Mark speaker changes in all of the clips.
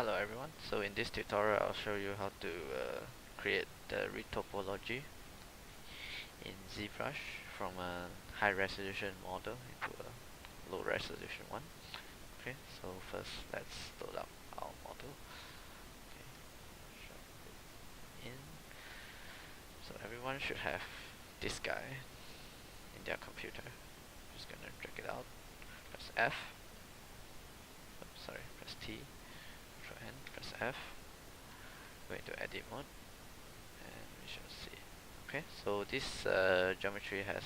Speaker 1: Hello everyone, so in this tutorial I'll show you how to create the retopology in ZBrush from a high resolution model into a low resolution one. Okay, so first let's load up our model. Okay, shove it in. So everyone should have this guy in their computer. Just gonna drag it out, press F, press T, Control N, press F, go into edit mode, and we shall see. Okay, so this geometry has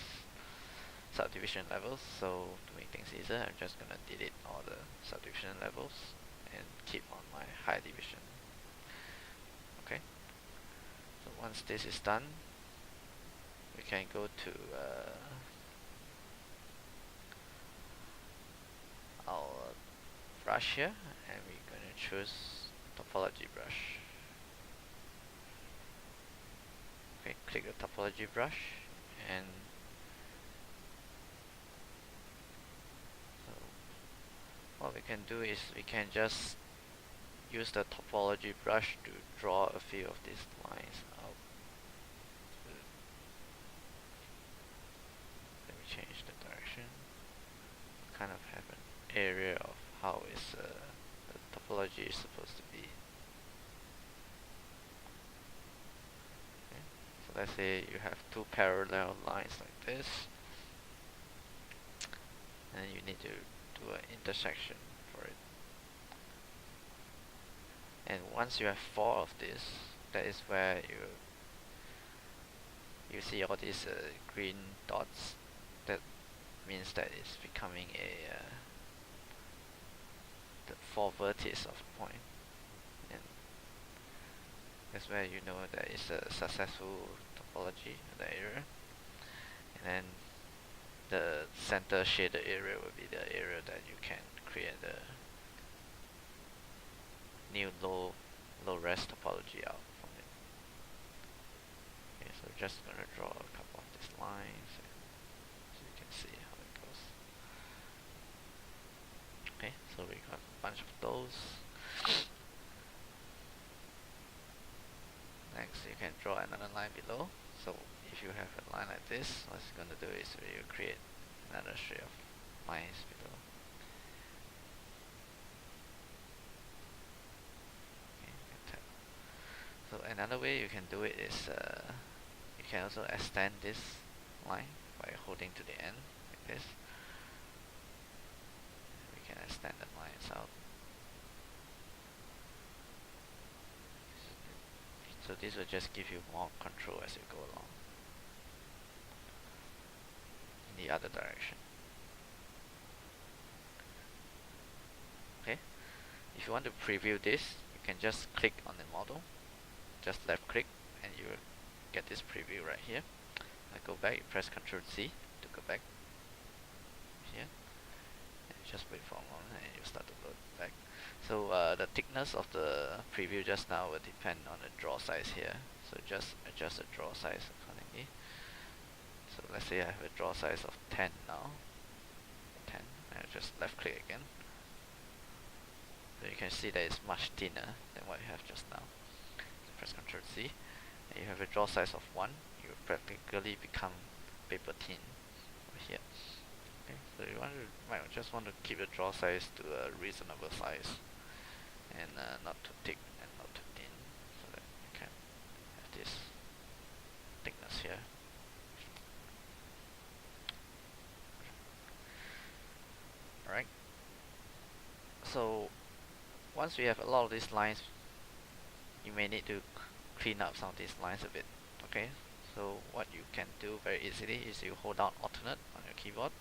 Speaker 1: subdivision levels, so to make things easier I'm just gonna delete all the subdivision levels and keep on my high division. Okay, so once this is done, we can go to our brush here, and we're going to choose topology brush. Okay, click the topology brush, and so what we can do is we can just use the topology brush to draw a few of these lines out. Let me change the direction. Kind of have an area of how the topology is supposed to be. Okay. So let's say you have two parallel lines like this, and you need to do an intersection for it. And once you have four of this, that is where you see all these green dots. That means that it's becoming the four vertices of the point, and that's where you know that it's a successful topology in the area. And then the center shaded area will be the area that you can create the new low res topology out from it. Okay, so we're just gonna draw a couple of these lines so you can see how it goes. Okay, so we got a bunch of those. Next, you can draw another line below. So if you have a line like this, what it's gonna do is you create another string of lines below. So another way you can do it is you can also extend this line by holding to the end like this. We can extend the lines out. So this will just give you more control as you go along in the other direction. Okay, if you want to preview this, you can just click on the model, just left click, and you will get this preview right here. I go back, you press Ctrl C to go back here, and just wait for a moment and you start to load back. So the thickness of the preview just now will depend on the draw size here, so just adjust the draw size accordingly. So let's say I have a draw size of 10 now, 10, and I just left click again. So you can see that it's much thinner than what you have just now. So press Ctrl C, and you have a draw size of 1, you practically become paper thin over here. Okay, so you might just want to keep the draw size to a reasonable size, and not too thick and not too thin, so that you can have this thickness here. Alright, so once we have a lot of these lines, you may need to clean up some of these lines a bit. Okay, so what you can do very easily is you hold down alternate on your keyboard,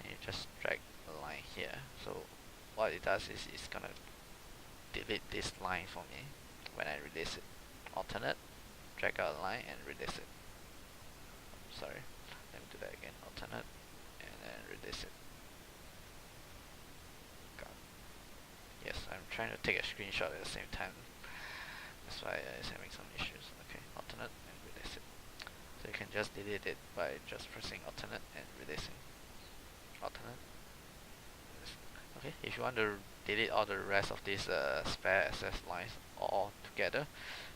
Speaker 1: and you just drag the line here. So what it does is it's gonna delete this line for me when I release it. Alternate, drag out a line and release it. Sorry, let me do that again. Alternate, and then release it. God. Yes, I'm trying to take a screenshot at the same time. That's why it's having some issues. Okay, alternate and release it. So you can just delete it by just pressing alternate and releasing. Alternate. Okay, if you want to delete all the rest of these spare access lines all together.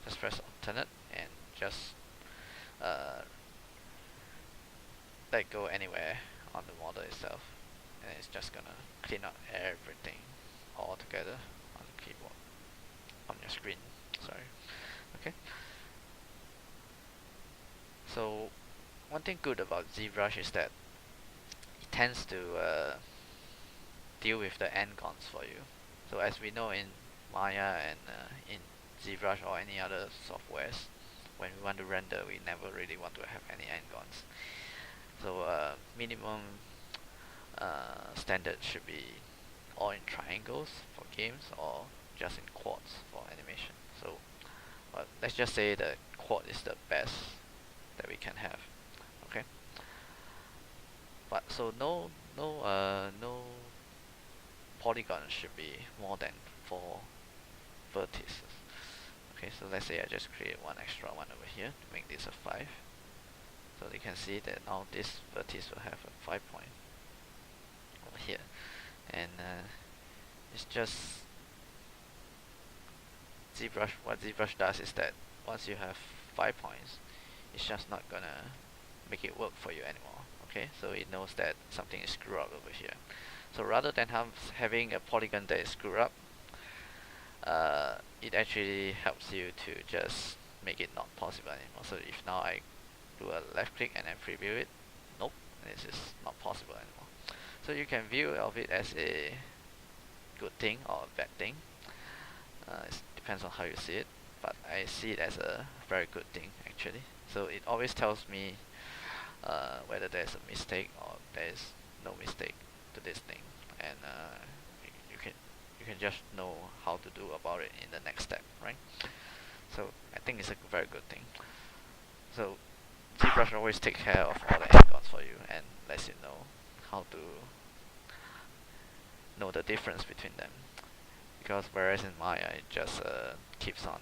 Speaker 1: Just press alternate and just let go anywhere on the model itself, and it's just gonna clean up everything all together on the keyboard, on your screen. Sorry. Okay. So one thing good about ZBrush is that it tends to deal with the n-gons for you. So as we know in Maya and in ZBrush or any other softwares, when we want to render, we never really want to have any n-gons. So minimum standard should be all in triangles for games or just in quads for animation. So let's just say the quad is the best that we can have. Okay. But so no polygon should be more than 4 vertices. Okay, so let's say I just create one extra one over here to make this a 5. So you can see that now this vertex will have a 5 point over here, and it's just ZBrush. What ZBrush does is that once you have 5 points, it's just not gonna make it work for you anymore. Okay, so it knows that something is screwed up over here. So rather than having a polygon that is screwed up, it actually helps you to just make it not possible anymore. So if now I do a left click and then preview it, nope, this is not possible anymore. So you can view of it as a good thing or a bad thing. It depends on how you see it, but I see it as a very good thing actually. So it always tells me whether there's a mistake or there's no mistake to this thing, and you can just know how to do about it in the next step, right? So I think it's a very good thing. So ZBrush always takes care of all the n-gons for you and lets you know how to know the difference between them. Because whereas in Maya it just keeps on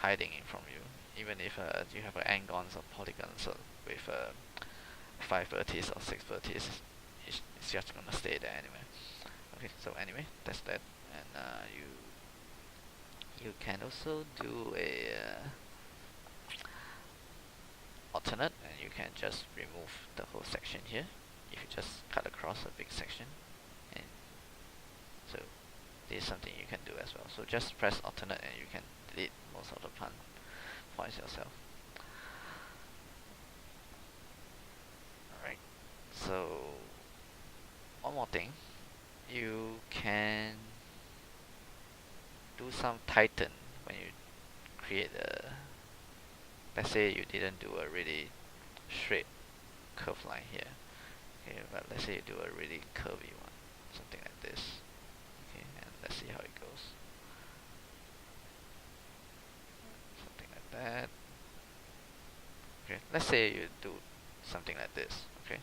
Speaker 1: hiding it from you, even if you have n-gons or polygons with 5 vertices or 6 vertices, it's just gonna stay there anyway. Okay, so anyway, that's that, and you can also do a alternate, and you can just remove the whole section here if you just cut across a big section, and so this is something you can do as well. So just press alternate and you can delete most of the points yourself. Alright, so one more thing, you can do some tighten when you create a, let's say you didn't do a really straight curve line here, okay, but let's say you do a really curvy one, something like this, okay, and let's see how it goes, something like that. Okay, let's say you do something like this, okay,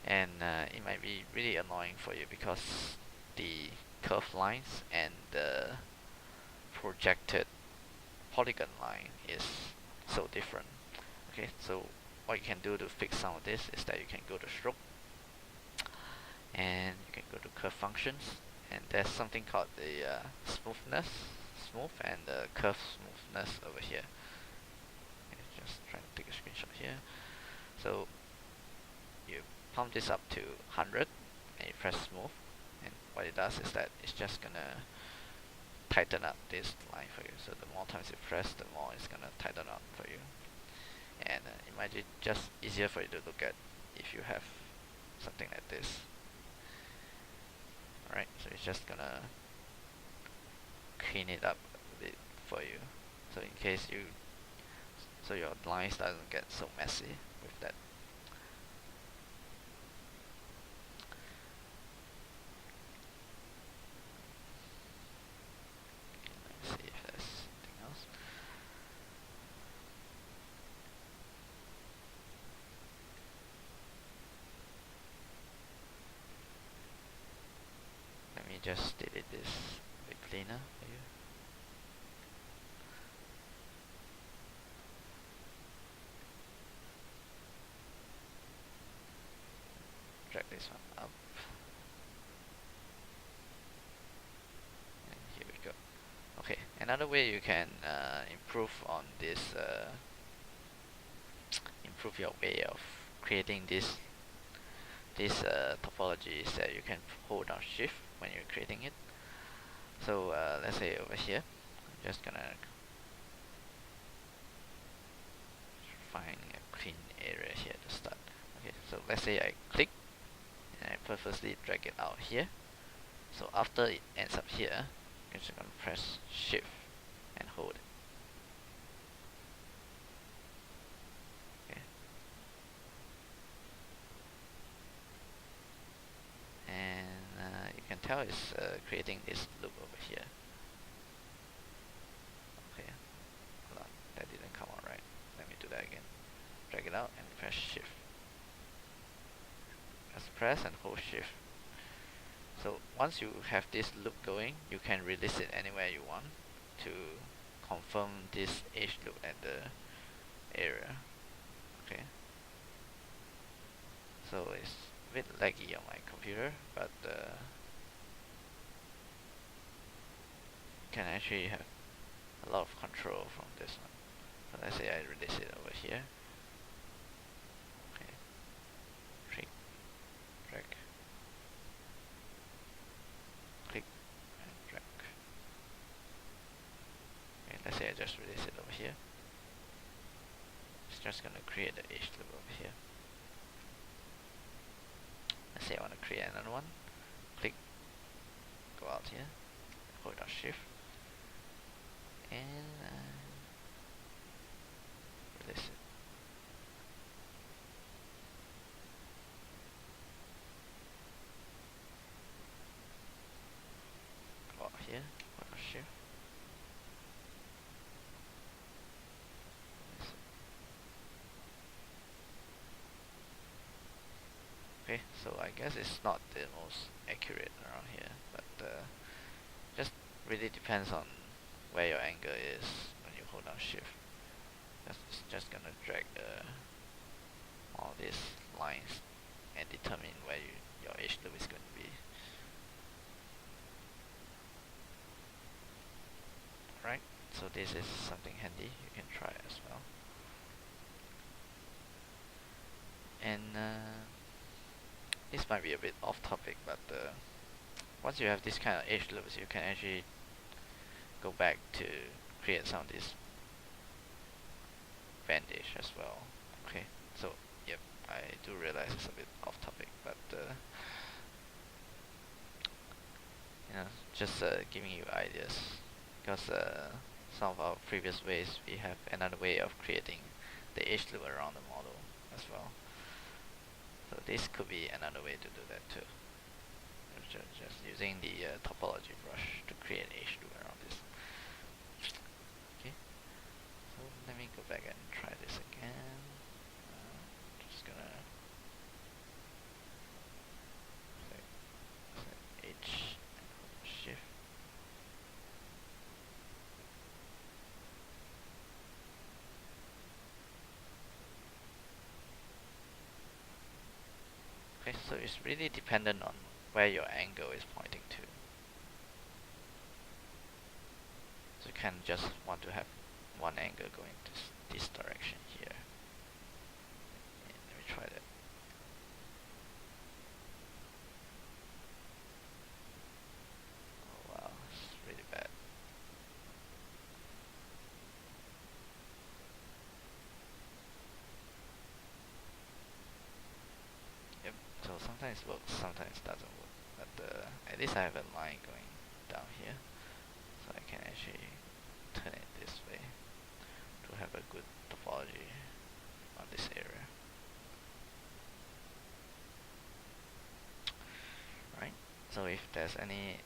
Speaker 1: and it might be really annoying for you because the curved lines and the projected polygon line is so different. Okay, so what you can do to fix some of this is that you can go to stroke and you can go to curve functions, and there's something called the smooth and the curve smoothness over here. Okay, just trying to take a screenshot here. So you pump this up to 100 and you press smooth, and what it does is that it's just gonna tighten up this line for you. So the more times you press, the more it's gonna tighten up for you, and it might be just easier for you to look at if you have something like this. Alright, so it's just gonna clean it up a bit for you, so in case so your lines doesn't get so messy with that. Let's see if there's something else. Let me just delete this a bit cleaner for you. Drag this one up. Another way you can improve on this, improve your way of creating this topology is that you can hold down shift when you're creating it. So let's say over here, I'm just gonna find a clean area here to start. Okay, so let's say I click and I purposely drag it out here. So after it ends up here, I'm just gonna press shift and hold it. Okay. And you can tell it's creating this loop over here. Okay, hold on, that didn't come out right. Let me do that again. Drag it out and press shift. Just press and hold shift. So once you have this loop going, you can release it anywhere you want to confirm this edge loop at the area. Okay. So it's a bit laggy on my computer, but can actually have a lot of control from this one. So let's say I release it over here. Okay. Drag. Click and drag. Okay, let's say I just release it over here. It's just gonna create the edge loop over here. Let's say I want to create another one. Click, go out here, hold down shift, and release it. Go out here, hold down shift. Okay, so I guess it's not the most accurate around here, but just really depends on where your angle is when you hold down shift. It's just gonna drag all these lines and determine where your edge loop is going to be. Right, so this is something handy, you can try as well. And this might be a bit off topic, but once you have this kind of edge loops, you can actually go back to create some of this bandage as well. Okay, so yep, I do realize it's a bit off topic, but you know, just giving you ideas, because some of our previous ways we have another way of creating the edge loop around the model as well. So this could be another way to do that too. Just using the topology brush to create edge loop around this. Okay, so let me go back and try this again. Just gonna set H and hold shift. Okay, so it's really dependent on where your angle is pointing to. So you can just want to have one angle going to this direction here. And let me try that. Oh wow, it's really bad. Yep, so sometimes it works, sometimes it doesn't work. But at least I have a line going down here, so I can actually turn it this way to have a good topology on this area. Right, so if there's any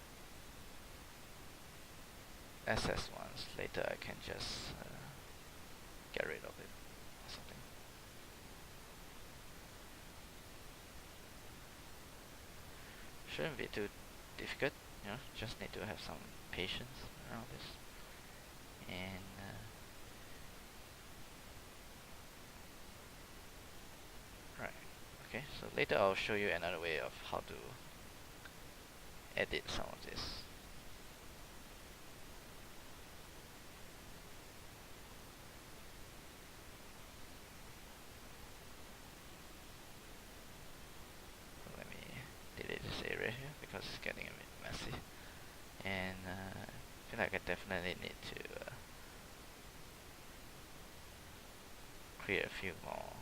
Speaker 1: excess ones, later I can just get rid of it or something. Shouldn't be too difficult, you know, just need to have some patience around this. And right, okay, so later I'll show you another way of how to edit some of this. because it's getting a bit messy. And I feel like I definitely need to create a few more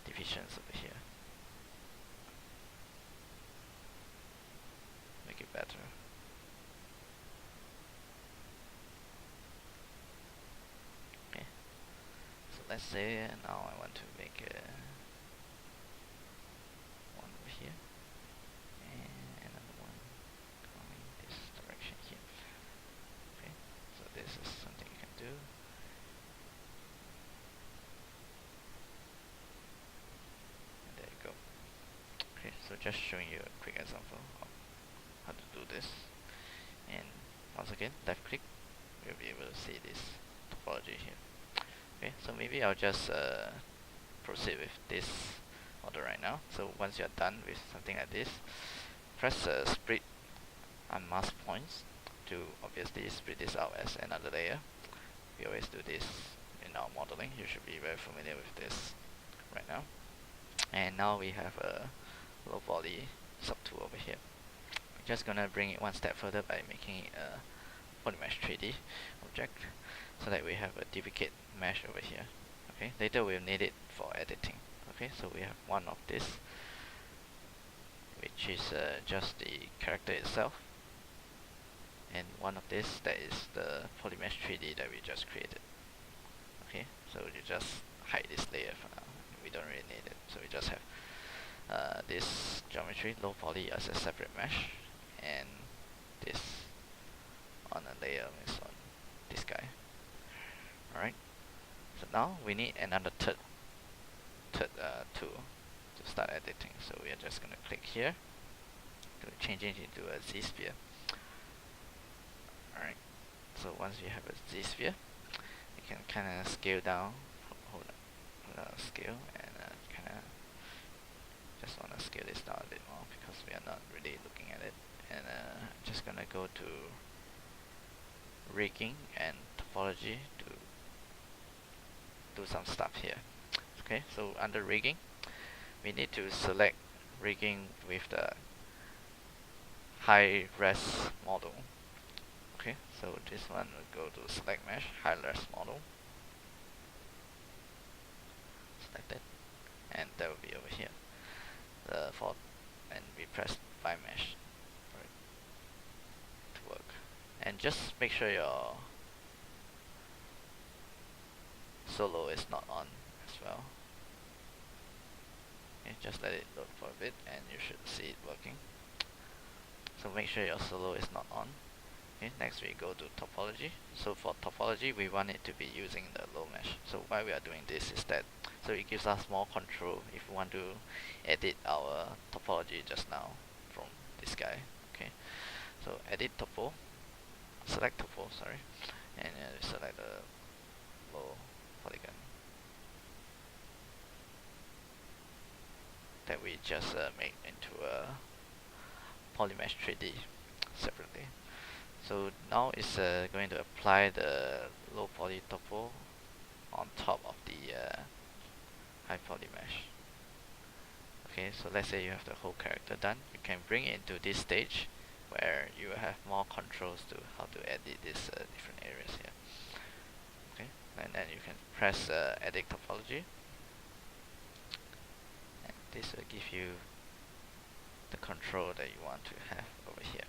Speaker 1: divisions over here. Make it better. Okay. So let's say now I want to make one over here and another one going this direction here. Okay. So this is something you can do. And there you go. Okay, so just showing you a quick example of how to do this. And once again, left click, you'll be able to see this topology here. Okay, so maybe I'll just proceed with this model right now. So once you're done with something like this, press split unmask points to obviously split this out as another layer. We always do this in our modeling. You should be very familiar with this right now. And now we have a low poly subtool over here. We're just gonna bring it one step further by making it a polymesh 3D object, so that we have a duplicate mesh over here. Okay, later we'll need it for editing. Okay, so we have one of this, which is just the character itself, and one of this that is the polymesh 3D that we just created. Okay, so you just hide this layer for now. We don't really need it, so we just have this geometry low poly as a separate mesh, and this on a layer is on this guy. Alright, so now we need another third tool to start editing. So we are just going to click here to change it into a zsphere. Alright, so once you have a zsphere, you can kind of scale down, hold on, scale, and kind of just want to scale this down a bit more because we are not really looking at it. And just gonna go to rigging and topology to do some stuff here. Okay, so under rigging, we need to select rigging with the high res model. Okay, so this one will go to select mesh, high res model. Select it, and that will be over here. And we press by mesh for it to work. And just make sure your solo is not on as well. Okay, just let it load for a bit and you should see it working. So make sure your solo is not on. Okay, next we go to topology. So for topology, we want it to be using the low mesh. So why we are doing this is that so it gives us more control if we want to edit our topology just now from this guy. Okay, so edit topo, select topo, sorry, and select the low polygon that we just made into a polymesh 3D separately. So now it's going to apply the low poly topo on top of the high poly mesh. Okay, so let's say you have the whole character done. You can bring it into this stage where you have more controls to how to edit these different areas here. Okay, and then you can press edit topology, and this will give you the control that you want to have over here.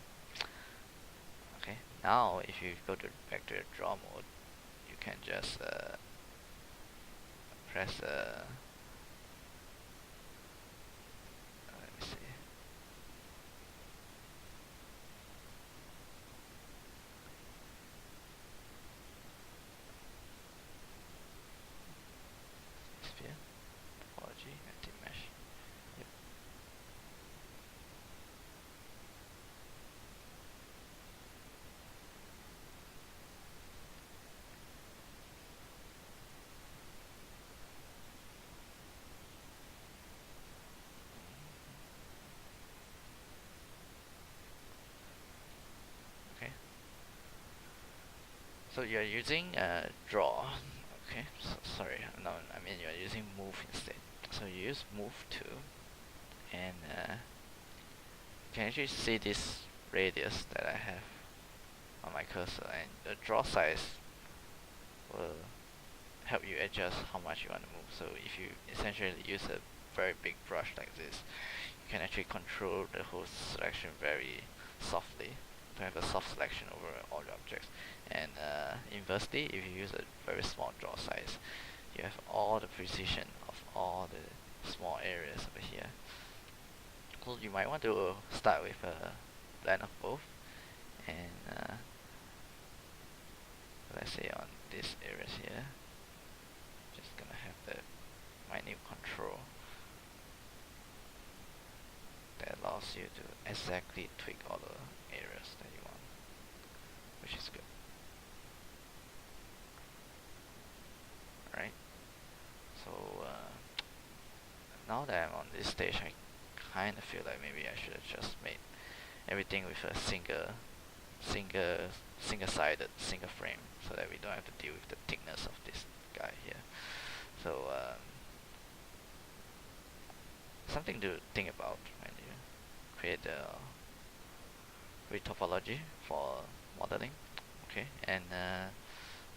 Speaker 1: Okay, now if you go to back to the draw mode, you can just press let me see. Sphere, topology, anti-mesh. Yep. Okay. So you are using draw. Okay, so sorry, no, I mean you are using move instead. So you use move 2, and can actually see this radius that I have on my cursor, and the draw size will help you adjust how much you want to move. So if you essentially use a very big brush like this, you can actually control the whole selection very softly to have a soft selection over all your objects. And inversely, if you use a very small draw size, you have all the precision of all the small areas over here. So you might want to start with a blend of both, and let's say on these areas here, just gonna have the minute control that allows you to exactly tweak all the areas that you want, which is good. Alright, so now that I'm on this stage, I kind of feel like maybe I should have just made everything with a single-sided, single frame, so that we don't have to deal with the thickness of this guy here. So something to think about when you create the retopology for modeling. Okay, and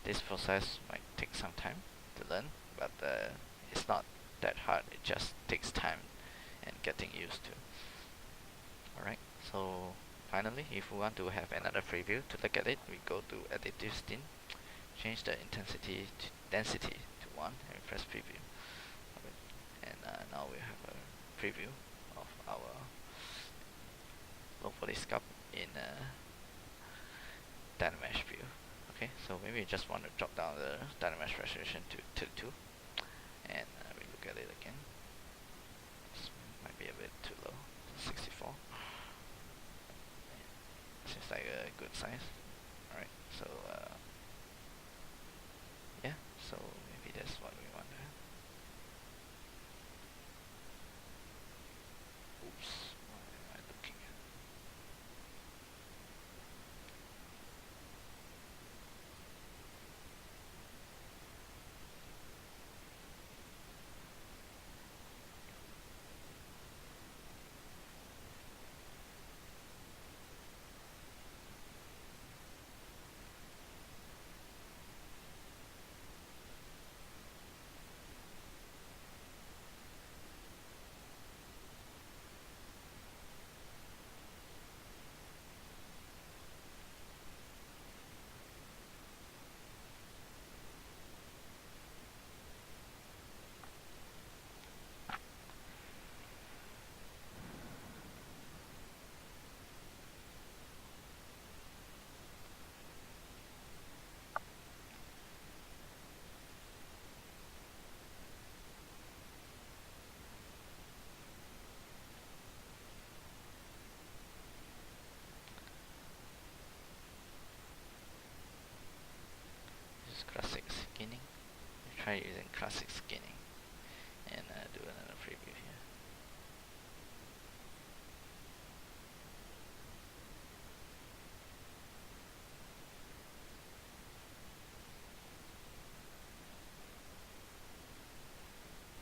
Speaker 1: this process might take some time to learn, but it's not that hard. It just takes time and getting used to. Alright, so finally, if we want to have another preview to look at it, we go to additive scene, change the intensity to density to 1, and press preview. And now we have a preview of our low poly sculpt in dynamesh view. Okay, so maybe you just want to drop down the dynamesh resolution to 2, and we look at it again. This might be a bit too low, 64. Seems like a good size. Alright, so yeah, so maybe that's what we want to have. Oops, what am I looking at? Classic skinning. We try using classic skinning and do another preview here.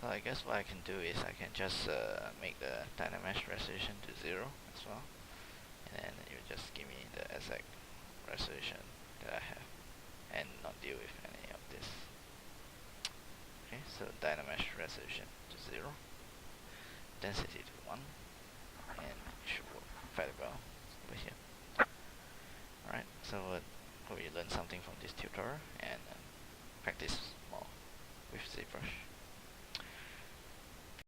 Speaker 1: So I guess what I can do is I can just make the dynamesh resolution to 0 as well, and then you just give me the exact resolution that I have, and not deal with any of this. Okay, so dynamesh resolution to 0, density to 1, and it should work fairly well over here. Alright, so hope you learned something from this tutorial, and practice more with ZBrush.